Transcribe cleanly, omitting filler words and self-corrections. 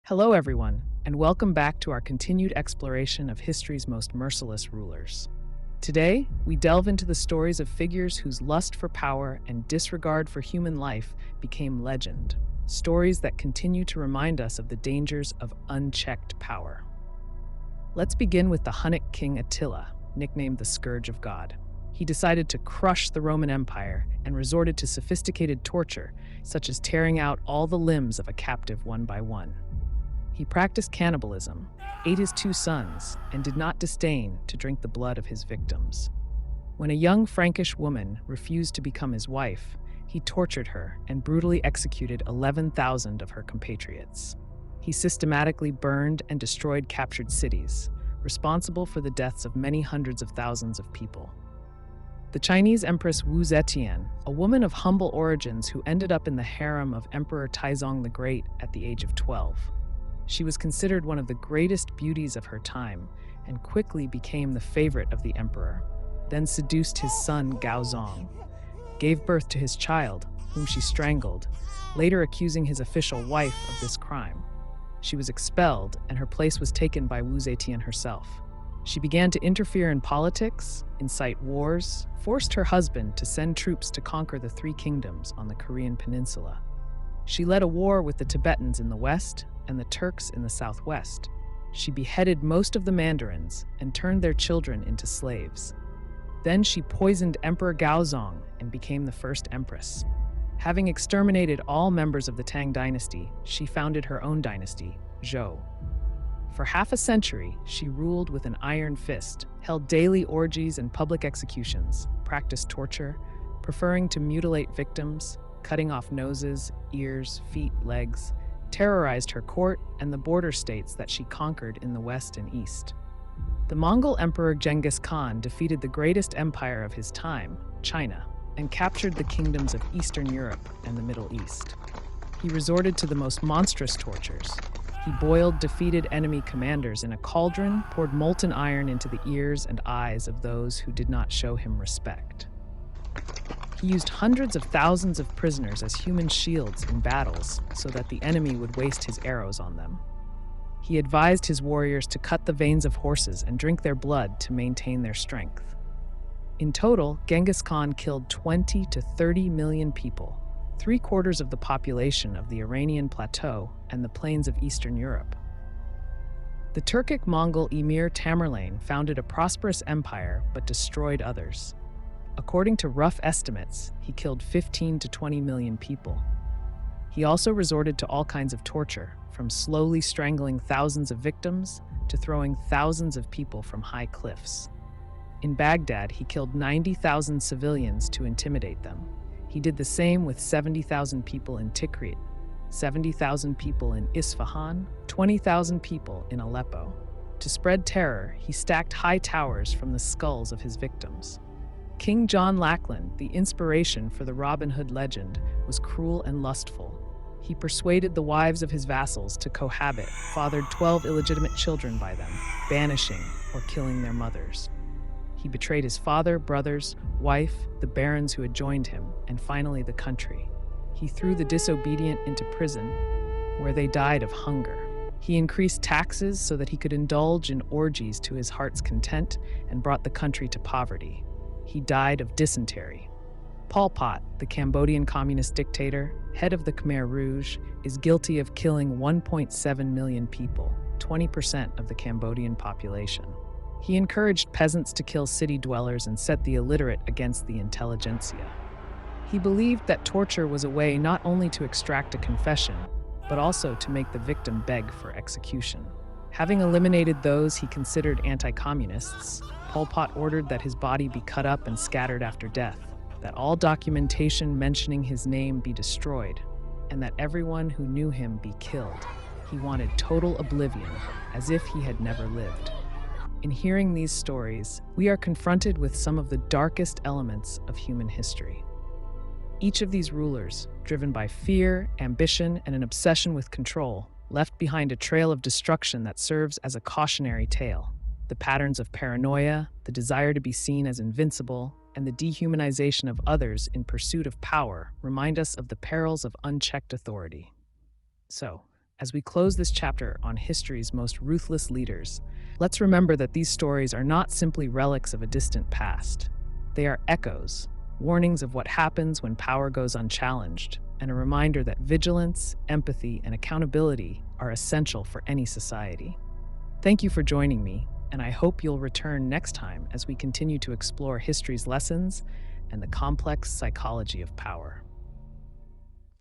Hello, everyone, and welcome back to our continued exploration of history's most merciless rulers. Today, we delve into the stories of figures whose lust for power and disregard for human life became legend, stories that continue to remind us of the dangers of unchecked power. Let's begin with the Hunnic king Attila, nicknamed the Scourge of God. He decided to crush the Roman Empire and resorted to sophisticated torture, such as tearing out all the limbs of a captive one by one. He practiced cannibalism, ate his two sons, and did not disdain to drink the blood of his victims. When a young Frankish woman refused to become his wife, he tortured her and brutally executed 11,000 of her compatriots. He systematically burned and destroyed captured cities, responsible for the deaths of many hundreds of thousands of people. The Chinese Empress Wu Zetian, a woman of humble origins who ended up in the harem of Emperor Taizong the Great at the age of 12. She was considered one of the greatest beauties of her time and quickly became the favorite of the emperor, then seduced his son Gaozong, gave birth to his child, whom she strangled, later accusing his official wife of this crime. She was expelled and her place was taken by Wu Zetian herself. She began to interfere in politics, incite wars, forced her husband to send troops to conquer the Three Kingdoms on the Korean peninsula. She led a war with the Tibetans in the west and the Turks in the southwest. She beheaded most of the mandarins and turned their children into slaves. Then she poisoned Emperor Gaozong and became the first empress. Having exterminated all members of the Tang dynasty, she founded her own dynasty, Zhou. For half a century, she ruled with an iron fist, held daily orgies and public executions, practiced torture, preferring to mutilate victims, cutting off noses, ears, feet, legs, terrorized her court and the border states that she conquered in the west and east. The Mongol Emperor Genghis Khan defeated the greatest empire of his time, China, and captured the kingdoms of Eastern Europe and the Middle East. He resorted to the most monstrous tortures. He boiled defeated enemy commanders in a cauldron, poured molten iron into the ears and eyes of those who did not show him respect. He used hundreds of thousands of prisoners as human shields in battles so that the enemy would waste his arrows on them. He advised his warriors to cut the veins of horses and drink their blood to maintain their strength. In total, Genghis Khan killed 20 to 30 million people, 3/4 of the population of the Iranian plateau and the plains of Eastern Europe. The Turkic-Mongol Emir Tamerlane founded a prosperous empire but destroyed others. According to rough estimates, he killed 15 to 20 million people. He also resorted to all kinds of torture, from slowly strangling thousands of victims to throwing thousands of people from high cliffs. In Baghdad, he killed 90,000 civilians to intimidate them. He did the same with 70,000 people in Tikrit, 70,000 people in Isfahan, 20,000 people in Aleppo. To spread terror, he stacked high towers from the skulls of his victims. King John Lackland, the inspiration for the Robin Hood legend, was cruel and lustful. He persuaded the wives of his vassals to cohabit, fathered 12 illegitimate children by them, banishing or killing their mothers. He betrayed his father, brothers, wife, the barons who had joined him, and finally the country. He threw the disobedient into prison, where they died of hunger. He increased taxes so that he could indulge in orgies to his heart's content and brought the country to poverty. He died of dysentery. Pol Pot, the Cambodian communist dictator, head of the Khmer Rouge, is guilty of killing 1.7 million people, 20% of the Cambodian population. He encouraged peasants to kill city dwellers and set the illiterate against the intelligentsia. He believed that torture was a way not only to extract a confession, but also to make the victim beg for execution. Having eliminated those he considered anti-communists, Pol Pot ordered that his body be cut up and scattered after death, that all documentation mentioning his name be destroyed, and that everyone who knew him be killed. He wanted total oblivion, as if he had never lived. In hearing these stories, we are confronted with some of the darkest elements of human history. Each of these rulers, driven by fear, ambition, and an obsession with control, left behind a trail of destruction that serves as a cautionary tale. The patterns of paranoia, the desire to be seen as invincible, and the dehumanization of others in pursuit of power remind us of the perils of unchecked authority. So, As we close this chapter on history's most ruthless leaders, let's remember that these stories are not simply relics of a distant past. They are echoes, warnings of what happens when power goes unchallenged, and a reminder that vigilance, empathy, and accountability are essential for any society. Thank you for joining me, and I hope you'll return next time as we continue to explore history's lessons and the complex psychology of power.